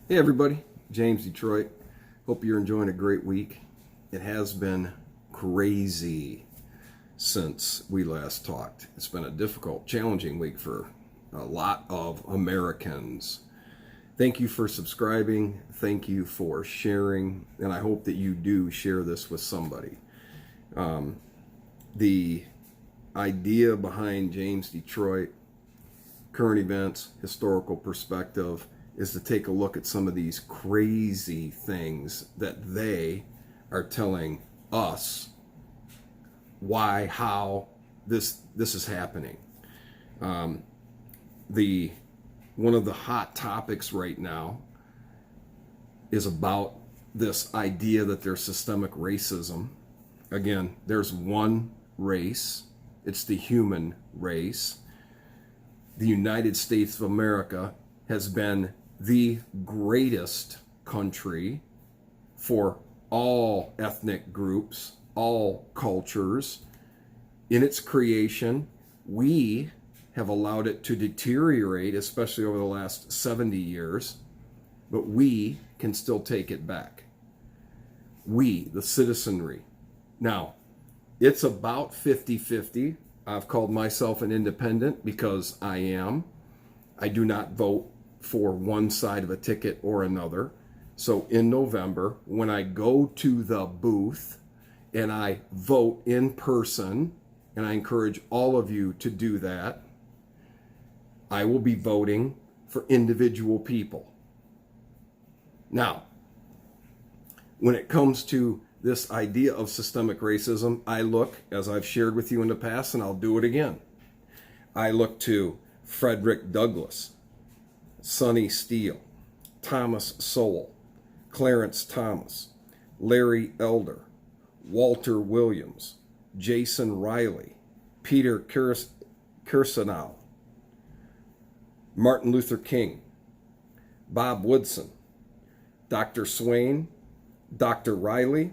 Hey everybody, James Detroit. Hope you're enjoying a great week. It has been crazy since we last talked. It's been a difficult, challenging week for a lot of Americans. Thank you for subscribing. Thank you for sharing. And I hope that you do share this with somebody. The idea behind James Detroit, current events, historical perspective, is to take a look at some of these crazy things that they are telling us why, how this is happening. The one of the hot topics right now is about this idea that there's systemic racism. Again, there's one race. It's the human race. The United States of America has been the greatest country for all ethnic groups, all cultures. In its creation, we have allowed it to deteriorate, especially over the last 70 years, but we can still take it back. We, the citizenry. Now, it's about 50-50. I've called myself an independent because I am. I do not vote for one side of a ticket or another. So in November, when I go to the booth and I vote in person, and I encourage all of you to do that, I will be voting for individual people. Now, when it comes to this idea of systemic racism, I look, as I've shared with you in the past, and I'll do it again, I look to Frederick Douglass, Sonny Steele, Thomas Sowell, Clarence Thomas, Larry Elder, Walter Williams, Jason Riley, Peter Kirsanow, Martin Luther King, Bob Woodson, Dr. Swain, Dr. Riley,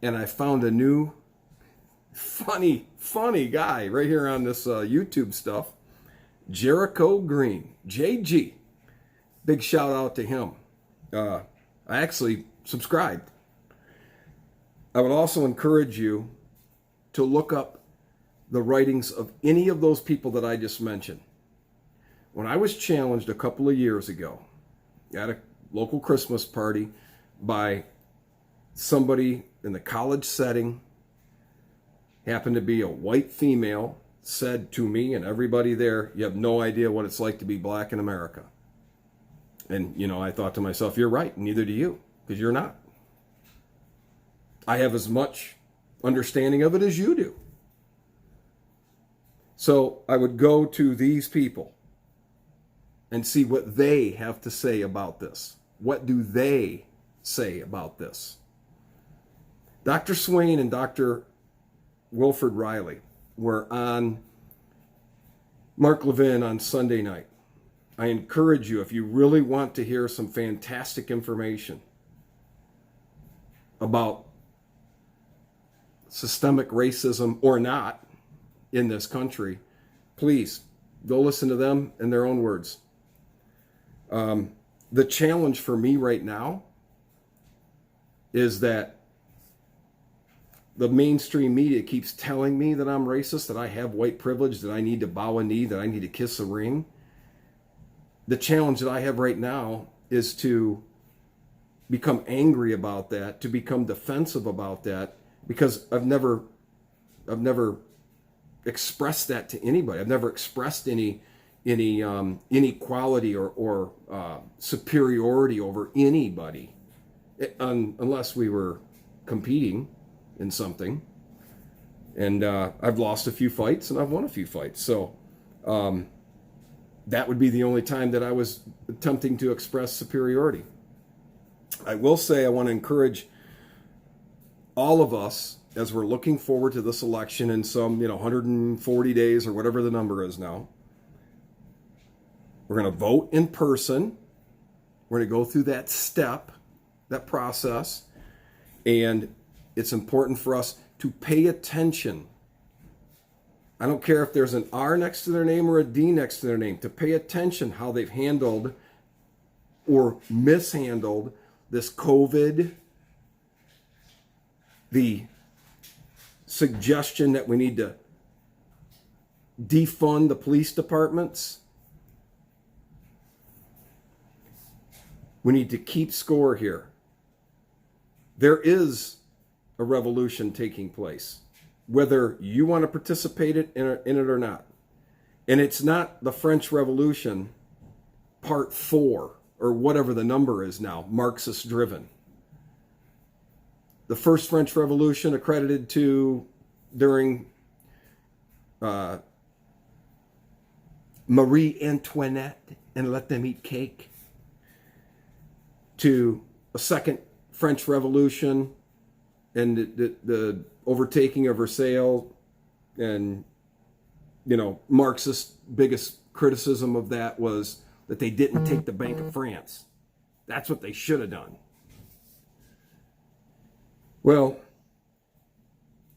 and I found a new funny guy right here on this YouTube stuff, Jericho Green, JG. Big shout out to him. I actually subscribed. I would also encourage you to look up the writings of any of those people that I just mentioned. When I was challenged a couple of years ago at a local Christmas party by somebody in the college setting, happened to be a white female, said to me and everybody there, "You have no idea what it's like to be black in America." And, I thought to myself, you're right, neither do you, because you're not. I have as much understanding of it as you do. So I would go to these people and see what they have to say about this. What do they say about this? Dr. Swain and Dr. Wilfred Riley were on Mark Levin on Sunday night. I encourage you, if you really want to hear some fantastic information about systemic racism or not in this country, please go listen to them in their own words. The challenge for me right now is that the mainstream media keeps telling me that I'm racist, that I have white privilege, that I need to bow a knee, that I need to kiss a ring. The challenge that I have right now is to become angry about that, to become defensive about that, because I've never expressed that to anybody. I've never expressed any inequality or superiority over anybody, unless we were competing in something. And I've lost a few fights and I've won a few fights. So that would be the only time that I was attempting to express superiority. I will say I want to encourage all of us, as we're looking forward to this election in some 140 days or whatever the number is now. We're going to vote in person. We're going to go through that step, that process. And it's important for us to pay attention. I don't care if there's an R next to their name or a D next to their name, to pay attention how they've handled or mishandled this COVID, the suggestion that we need to defund the police departments. We need to keep score here. There is a revolution taking place, whether you want to participate in it or not. And it's not the French Revolution part 4 or whatever the number is now, Marxist driven. The first French Revolution accredited to during Marie Antoinette and let them eat cake, to a second French Revolution and the overtaking of Versailles, and Marxist biggest criticism of that was that they didn't take the Bank of France. That's what they should have done. Well,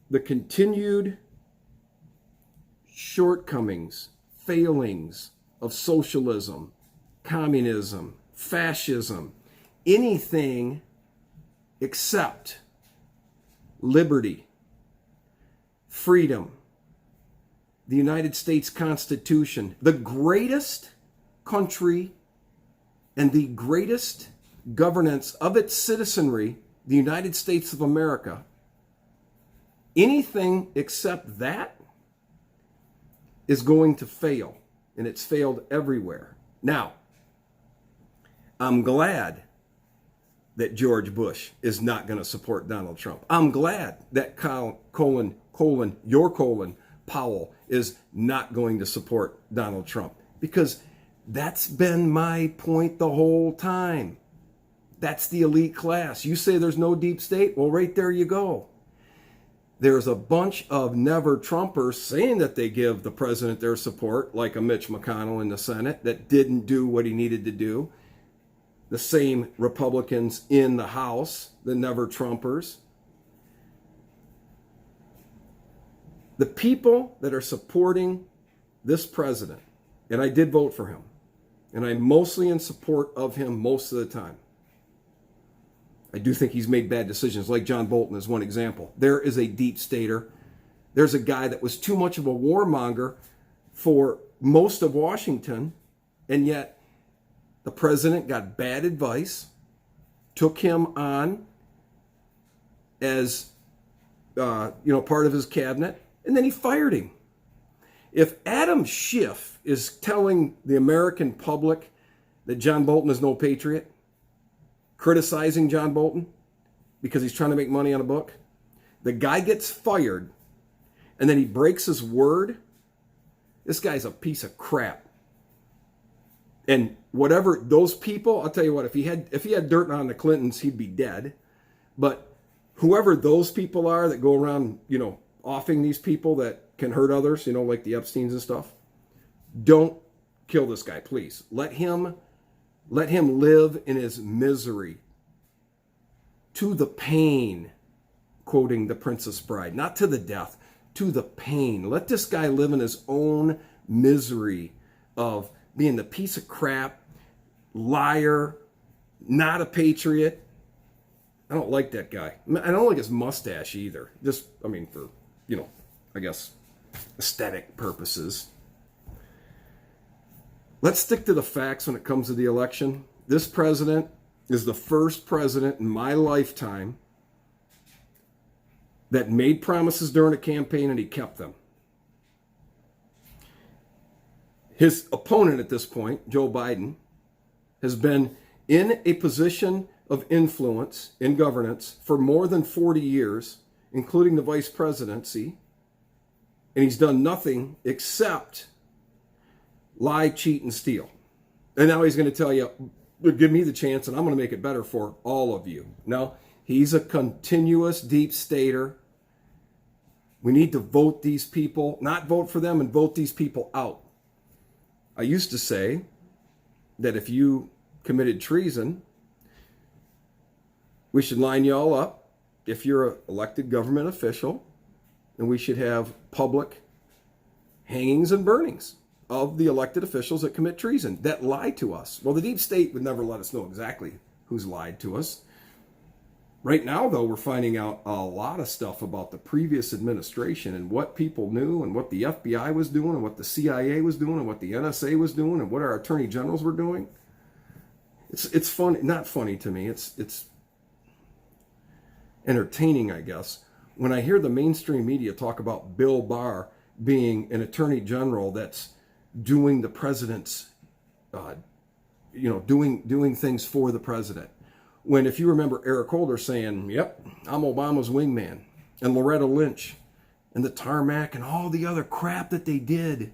the continued shortcomings, failings of socialism, communism, fascism, anything except liberty, freedom, the United States Constitution, the greatest country and the greatest governance of its citizenry, the United States of America, anything except that is going to fail, and it's failed everywhere. Now, I'm glad that George Bush is not going to support Donald Trump. I'm glad that Powell is not going to support Donald Trump, because that's been my point the whole time. That's the elite class. You say there's no deep state? Well, right there you go. There's a bunch of never Trumpers saying that they give the president their support, like a Mitch McConnell in the Senate that didn't do what he needed to do. The same Republicans in the House, the never Trumpers. The people that are supporting this president, and I did vote for him, and I'm mostly in support of him most of the time. I do think he's made bad decisions, like John Bolton is one example. There is a deep stater. There's a guy that was too much of a warmonger for most of Washington, and yet the president got bad advice, took him on as part of his cabinet, and then he fired him. If Adam Schiff is telling the American public that John Bolton is no patriot, criticizing John Bolton because he's trying to make money on a book, the guy gets fired, and then he breaks his word, this guy's a piece of crap. And whatever those people, I'll tell you what, if he had dirt on the Clintons, he'd be dead. But whoever those people are that go around, offing these people that can hurt others, like the Epsteins and stuff, don't kill this guy, please. Let him live in his misery, to the pain, quoting The Princess Bride, not to the death, to the pain. Let this guy live in his own misery of being the piece of crap, liar, not a patriot. I don't like that guy. I don't like his mustache either. Just, for, I guess, aesthetic purposes. Let's stick to the facts when it comes to the election. This president is the first president in my lifetime that made promises during a campaign and he kept them. His opponent at this point, Joe Biden, has been in a position of influence in governance for more than 40 years, including the vice presidency, and he's done nothing except lie, cheat, and steal. And now he's going to tell you, give me the chance and I'm going to make it better for all of you. No, he's a continuous deep stater. We need to vote these people, not vote for them, and vote these people out. I used to say that if you committed treason, we should line you all up if you're an elected government official, and we should have public hangings and burnings of the elected officials that commit treason, that lie to us. Well, the deep state would never let us know exactly who's lied to us. Right now, though, we're finding out a lot of stuff about the previous administration and what people knew and what the FBI was doing and what the CIA was doing and what the NSA was doing and what our attorney generals were doing. It's funny, not funny to me. It's entertaining, I guess, when I hear the mainstream media talk about Bill Barr being an attorney general that's doing the president's, doing things for the president. When, if you remember Eric Holder saying, yep, I'm Obama's wingman, and Loretta Lynch, and the tarmac, and all the other crap that they did.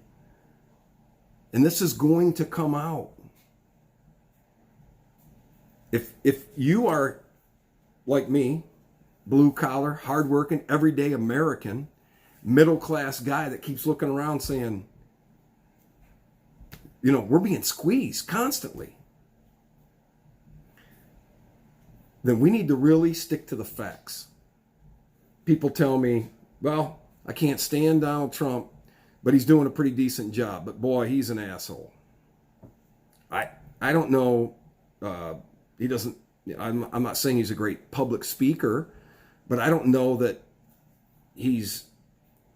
And this is going to come out. If you are like me, blue collar, hardworking, everyday American, middle class guy that keeps looking around saying, we're being squeezed constantly, then we need to really stick to the facts. People tell me, well, I can't stand Donald Trump, but he's doing a pretty decent job. But boy, he's an asshole. I don't know. He doesn't. I'm not saying he's a great public speaker, but I don't know that he's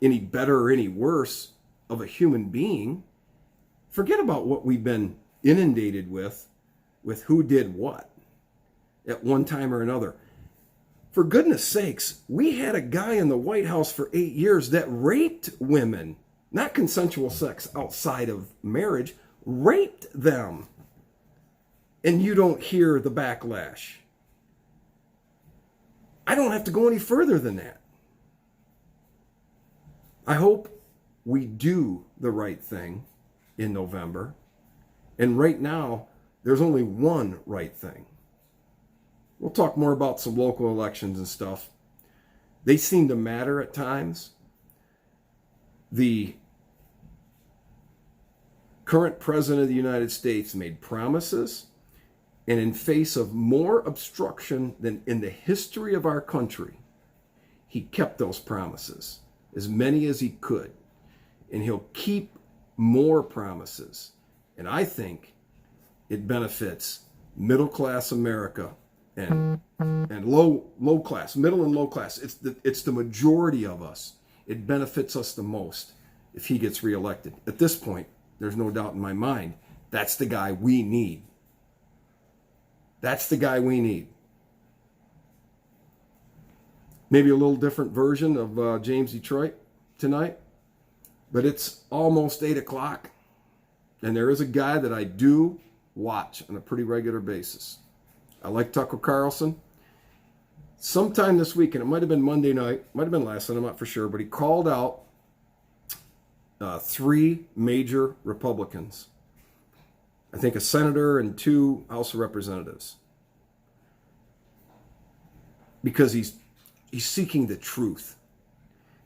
any better or any worse of a human being. Forget about what we've been inundated with who did what at one time or another. For goodness sakes, we had a guy in the White House for 8 years that raped women, not consensual sex outside of marriage, raped them. And you don't hear the backlash. I don't have to go any further than that. I hope we do the right thing in November. And right now, there's only one right thing. We'll talk more about some local elections and stuff. They seem to matter at times. The current president of the United States made promises, and in face of more obstruction than in the history of our country, he kept those promises, as many as he could. And he'll keep more promises. And I think it benefits middle-class America and low class, middle and low class. It's the majority of us. It benefits us the most if he gets reelected. At this point, there's no doubt in my mind, that's the guy we need. That's the guy we need. Maybe a little different version of James Detroit tonight, but it's almost 8 o'clock, and there is a guy that I do watch on a pretty regular basis. I like Tucker Carlson. Sometime this week, and it might have been Monday night, might have been last night, I'm not for sure, but he called out 3 major Republicans. I think a senator and 2 House of Representatives. Because he's seeking the truth.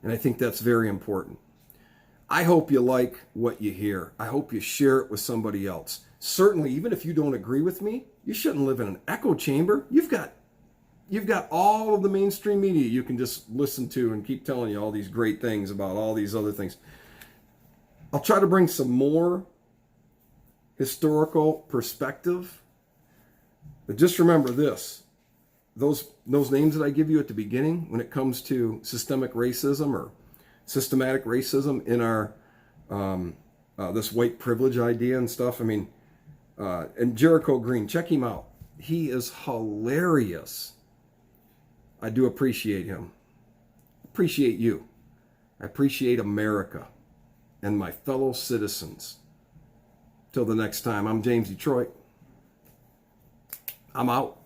And I think that's very important. I hope you like what you hear. I hope you share it with somebody else. Certainly, even if you don't agree with me, you shouldn't live in an echo chamber. You've got all of the mainstream media you can just listen to and keep telling you all these great things about all these other things. I'll try to bring some more historical perspective. But just remember this. Those names that I give you at the beginning, when it comes to systemic racism or systematic racism in our this white privilege idea and stuff. I mean, and Jericho Green, check him out. He is hilarious. I do appreciate him. Appreciate you. I appreciate America and my fellow citizens. Till the next time, I'm James Detroit. I'm out.